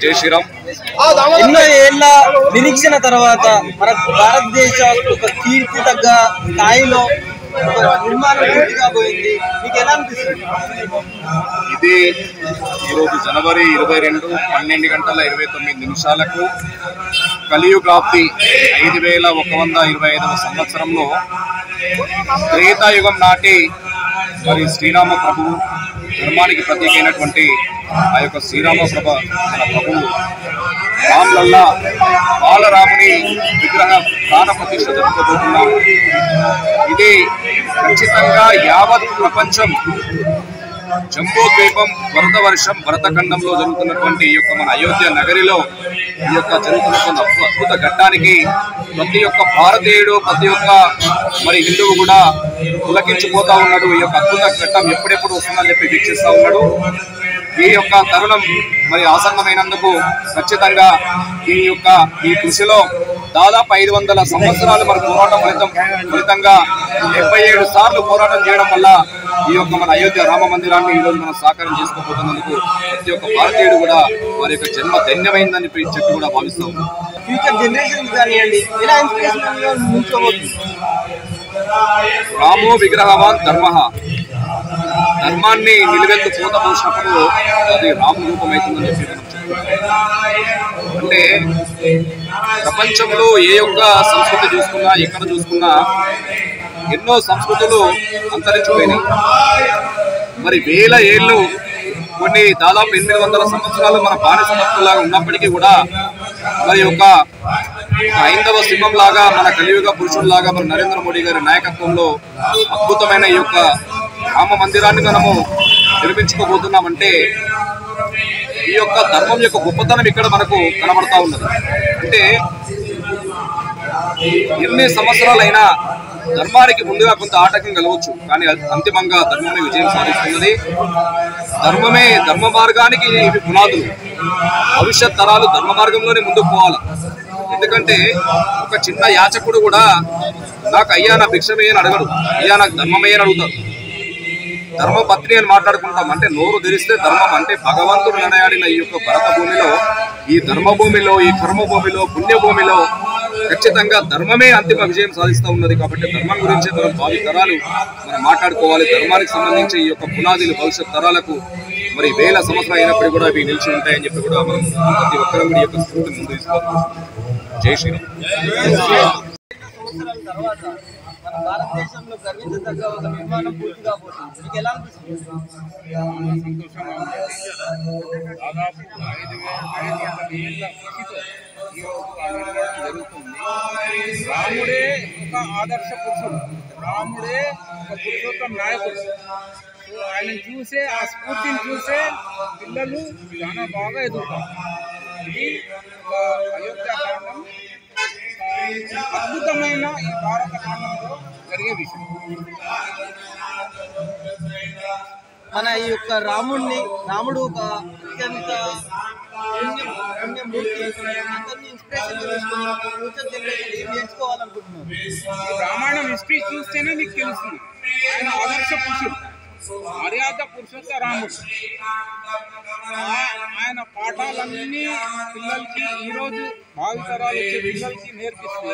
జై శ్రీరామ్. ఎన్నో ఏళ్ల నిరీక్షణ తర్వాత మన భారతదేశ ఒక కీర్తి తగ్గ స్థాయిలో నిర్మాణం పూర్తి కాబోయింది. మీకు ఎలా అనిపిస్తుంది? ఇది ఈరోజు జనవరి 22 12:29 కలియుగాబ్ది 5125వ సంవత్సరంలో త్రేతాయుగం నాటి మరి శ్రీరామ ప్రభువు ధర్మానికి ప్రతీక అయినటువంటి ఆ యొక్క శ్రీరామ మన ప్రభువు రామ్లల్లా బాలరాముని విగ్రహ ప్రాణ ప్రతిష్ఠ జరుపుకోబోతున్నాం. ఇది ఖచ్చితంగా యావత్ ప్రపంచం జంబో ద్వీపం వరద వర్షం భరతఖండంలో జరుగుతున్నటువంటి ఈ యొక్క మన అయోధ్య నగరిలో ఈ యొక్క జరుగుతున్నటువంటి అద్భుత ఘట్టానికి ప్రతి ఒక్క భారతీయుడు ప్రతి ఒక్క మరి హిందువు కూడా పులకించిపోతా ఉన్నాడు. ఈ యొక్క అద్భుత ఘట్టం ఎప్పుడెప్పుడు వస్తుందని చెప్పి వీక్షిస్తూ ఉన్నాడు. ఈ యొక్క తరుణం మరి ఆసన్నమైనందుకు ఖచ్చితంగా ఈ కృషిలో దాదాపు 500 సంవత్సరాలు మరి పోరాటం ఫలితంగా 77 సార్లు పోరాటం చేయడం వల్ల ఈ యొక్క మన అయోధ్య రామ మందిరాన్ని ఈరోజు మనం సాకారం చేసుకోబోతున్నందుకు ప్రతి ఒక్క భారతీయుడు కూడా వారి యొక్క జన్మ ధన్యమైందని చెప్పి కూడా భావిస్తూ ఉన్నాం. ఫ్యూచర్ జనరేషన్ కానివ్వండి, ఎలా ఇన్స్పిరేషన్ రామో విగ్రహవాన్ ధర్మ, ధర్మాన్ని నిలువెత్తు పూత పోసినప్పుడు అది రాము రూపమవుతుందని చెప్పి మనం చెప్తున్నాం. అంటే ప్రపంచంలో ఏ ఒక్క సంస్కృతి చూసుకున్నా ఎక్కడ చూసుకున్నా ఎన్నో సంస్కృతులు అంతరించిపోయినాయి. మరి వేల ఏళ్ళు కొన్ని దాదాపు 800 సంవత్సరాలు మన బానిసత్వంలాగా ఉన్నప్పటికీ కూడా మరి ఒక హైందవ సింహం లాగా మన కలియుగ పురుషుల్లాగా మన నరేంద్ర మోడీ గారి నాయకత్వంలో అద్భుతమైన ఈ యొక్క రామ మందిరాన్ని మనము నిర్మించుకోబోతున్నామంటే ఈ యొక్క ధర్మం యొక్క గొప్పతనం ఇక్కడ మనకు కనబడతా ఉన్నది. అంటే ఎన్ని సంవత్సరాలైనా ధర్మానికి ముందుగా కొంత ఆటంకం కలవచ్చు, కానీ అంతిమంగా ధర్మమే విజయం సాధిస్తున్నది. ధర్మ మార్గానికి ఇవి పునాదులు. భవిష్యత్ తరాలు ధర్మ మార్గంలోనే ముందుకు పోవాలి. ఎందుకంటే ఒక చిన్న యాచకుడు కూడా నాకు అయ్యా నా భిక్షమే అని అడగడు, అయ్యా నాకు ధర్మమే అని అడుగుతారు. ధర్మపత్ని అని మాట్లాడుకుంటాం. అంటే నోరు తెరిస్తే ధర్మం అంటే భగవంతుడు నడయాడిన ఈ యొక్క భరత భూమిలో, ఈ ధర్మభూమిలో, ఈ కర్మభూమిలో, పుణ్యభూమిలో ఖచ్చితంగా ధర్మమే అంతిమ విజయం సాధిస్తూ ఉన్నది. కాబట్టి ధర్మం గురించి మనం భావి తరాలు మనం మాట్లాడుకోవాలి. ధర్మానికి సంబంధించి ఈ యొక్క పునాదులు భవిష్యత్ తరాలకు మరి వేల సంవత్సరాలు అయినప్పటికీ కూడా అవి నిలిచి ఉంటాయని చెప్పి కూడా మనం ప్రతి ఒక్కరూ కూడా ఈ యొక్క స్ఫూర్తిని ముందు తీసుకోవాలి. జై శ్రీరామ్. తర్వాత మన భారతదేశంలో గర్వించదగ్గ ఒక నిర్మాణం పూర్తి కాబోతుంది. మీకు ఎలా అనిపిస్తుంది? దాదాపు 5,500 ఏళ్ల కృషితో ఈరోజు ఆ నిర్మాణం జరుగుతుంది. రాముడే ఒక ఆదర్శ పురుషుడు, రాముడే ఒక పురుషోత్తమ నాయకుడు. సో ఆయన చూసే, ఆ స్ఫూర్తిని చూసే పిల్లలు చాలా బాగా ఎదుగుతారు. ఇది ఒక అయోధ్యాకాండం అద్భుతమైన ఈ భారత ఖండంలో జరిగే విషయం. మన ఈ యొక్క రాముడు ఒక అత్యంత పుణ్యమూర్తి. అందరినీ ఇన్స్పిరేషన్ తీసుకుని ఫ్యూచర్ జనరేషన్ ఏం నేర్చుకోవాలనుకుంటున్నారు? ఈ రామాయణం హిస్టరీ చూస్తేనే మీకు తెలుస్తుంది. ఆయన ఆదర్శ పురుషుడు, మర్యాద పురుషోత్తమ రాముడు. ఆయన పాఠాలన్నీ పిల్లలకి ఈరోజు భావితరాలు వచ్చే పిల్లలకి నేర్పిస్తే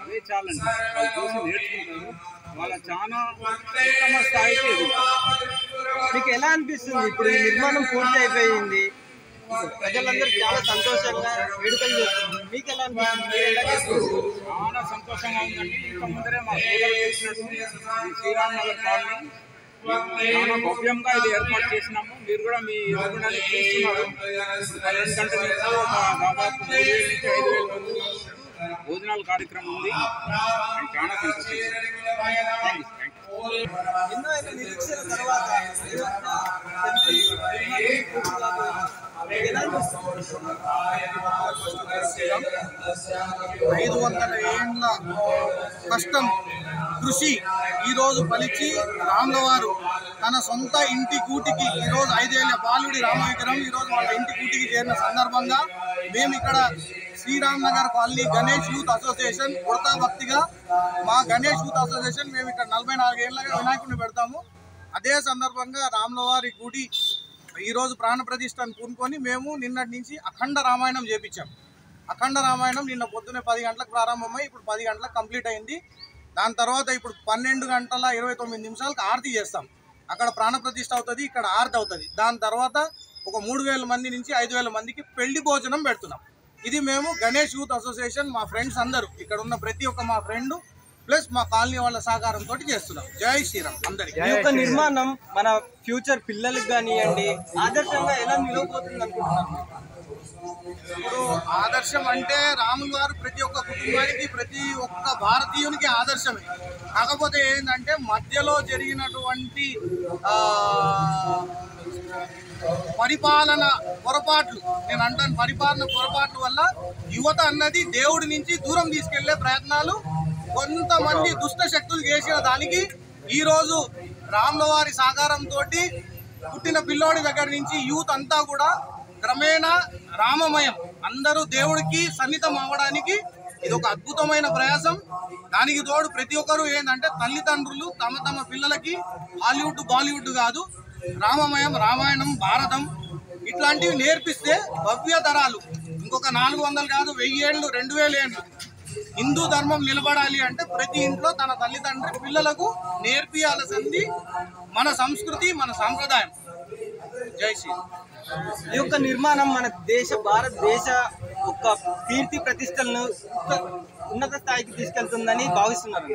అదే చాలండి. వాళ్ళు చూసి నేర్చుకుంటారు, వాళ్ళ చాలా ఉత్తమ స్థాయికి ఎదుగుతారు. మీకు ఎలా అనిపిస్తుంది? ఇప్పుడు ఈ నిర్మాణం పూర్తి అయిపోయింది, ప్రజలందరూ చాలా సంతోషంగా వేడుకలు చేస్తుంది. మీకు ఎలా అనిపిస్తుంది? చాలా సంతోషంగా ఉందండి. ఇంకా ముందరే మా సోదరులు చేసినట్టు ఈ శ్రీరామనగర్ కాలనీ చాలా భవ్యంగా ఇది ఏర్పాటు చేసినాము. మీరు కూడా మీ ఎదుగుడానికి చూస్తున్నారు. 12 గంటల నుంచి దాదాపు 3,000 నుంచి 5,000 వరకు భోజనాల కార్యక్రమం ఉంది. అండ్ చాలా సంతోషం. ఎన్నో నిరీక్షణ తర్వాత 500 ఏళ్ల కష్టం, కృషి ఈరోజు ఫలించి రాముల వారు తన సొంత ఇంటి కూటికి, ఈరోజు 5 ఏళ్ల బాలుడి రామ విగ్రహం ఈరోజు వాళ్ళ ఇంటి కూటికి చేరిన సందర్భంగా మేము ఇక్కడ Sriram Nagar colony Ganesh youth association ఉడతా భక్తిగా మా గణేష్ యూత్ అసోసియేషన్ మేము ఇక్కడ 44 ఏళ్ళగా వినాయకుడిని పెడతాము. అదే సందర్భంగా రాముల వారి గుడి ఈరోజు ప్రాణప్రతిష్ఠను పూనుకొని మేము నిన్నటి నుంచి అఖండ రామాయణం చేపించాం. అఖండ రామాయణం నిన్న పొద్దున్నే 10 గంటలకు ప్రారంభమై ఇప్పుడు 10 గంటలకు కంప్లీట్ అయింది. దాని తర్వాత ఇప్పుడు 12:29 ఆరతి చేస్తాం. అక్కడ ప్రాణప్రతిష్ఠ అవుతుంది, ఇక్కడ ఆరతి అవుతుంది. దాని తర్వాత ఒక 3000 మంది నుంచి 5000 మందికి పెళ్లి భోజనం పెడుతున్నాం. ఇది మేము గణేష్ యూత్ అసోసియేషన్ మా ఫ్రెండ్స్ అందరూ ఇక్కడ ఉన్న ప్రతి ఒక్క మా ఫ్రెండ్ ప్లస్ మా కాలనీ వాళ్ళ సహకారంతో చేస్తున్నాం. జై శ్రీరామ్ అందరికీ. ఈ యొక్క నిర్మాణం మన ఫ్యూచర్ పిల్లలకు కానివ్వండి ఆదర్శంగా ఎలా నిలవబోతుంది అనుకుంటున్నారు? ఇప్పుడు ఆదర్శం అంటే రాములు గారు ప్రతి ఒక్క కుటుంబానికి ప్రతి ఒక్క భారతీయునికి ఆదర్శమే. కాకపోతే ఏంటంటే మధ్యలో జరిగినటువంటి పరిపాలన పొరపాట్లు, నేను అంటాను పరిపాలన పొరపాట్ల వల్ల యువత అన్నది దేవుడి నుంచి దూరం తీసుకెళ్లే ప్రయత్నాలు కొంతమంది దుష్ట శక్తులు చేసిన దానికి ఈరోజు రాముల వారి సహకారంతో పుట్టిన పిల్లోడి దగ్గర నుంచి యూత్ అంతా కూడా క్రమేణా రామమయం అందరూ దేవుడికి సన్నిహితం అవ్వడానికి ఇది ఒక అద్భుతమైన ప్రయాసం. దానికి తోడు ప్రతి ఒక్కరు ఏంటంటే తల్లిదండ్రులు తమ తమ పిల్లలకి హాలీవుడ్ బాలీవుడ్ కాదు, రామమయం, రామాయణం, భారతం ఇట్లాంటివి నేర్పిస్తే భవ్య తరాలు ఇంకొక 400 కాదు 1000 ఏళ్ళు 2000 ఏళ్ళు హిందూ ధర్మం నిలబడాలి అంటే ప్రతి ఇంట్లో తన తల్లిదండ్రులు పిల్లలకు నేర్పియాల్సింది మన సంస్కృతి, మన సాంప్రదాయం. జై శ్రీరామ్. ఈ యొక్క నిర్మాణం మన భారతదేశ ఒక కీర్తి ప్రతిష్టలను ఉన్నత స్థాయికి తీసుకెళ్తుందని భావిస్తున్నారు.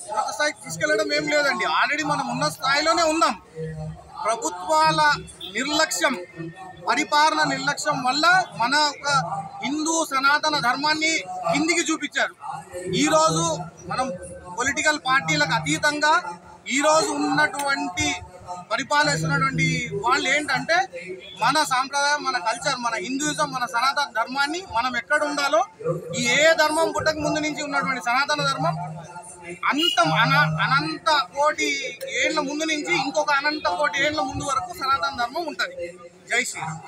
ఉన్నత స్థాయికి తీసుకెళ్లడం ఏం లేదండి, ఆల్రెడీ మనం ఉన్న స్థాయిలోనే ఉన్నాం. ప్రభుత్వాల నిర్లక్ష్యం, పరిపాలన నిర్లక్ష్యం వల్ల మన ఒక హిందూ సనాతన ధర్మాన్ని కిందికి చూపించారు. ఈరోజు మనం పొలిటికల్ పార్టీలకు అతీతంగా ఈరోజు ఉన్నటువంటి పరిపాలిస్తున్నటువంటి వాళ్ళు ఏంటంటే మన సాంప్రదాయం, మన కల్చర్, మన హిందూయిజం, మన సనాతన ధర్మాన్ని మనం ఎక్కడ ఉండాలో ఈ ఏ ధర్మం పుట్టక ముందు నుంచి ఉన్నటువంటి సనాతన ధర్మం అనంత కోటి ఏళ్ల ముందు నుంచి ఇంకొక అనంత కోటి ఏళ్ల ముందు వరకు సనాతన ధర్మం ఉంటుంది. జై శ్రీరామ్.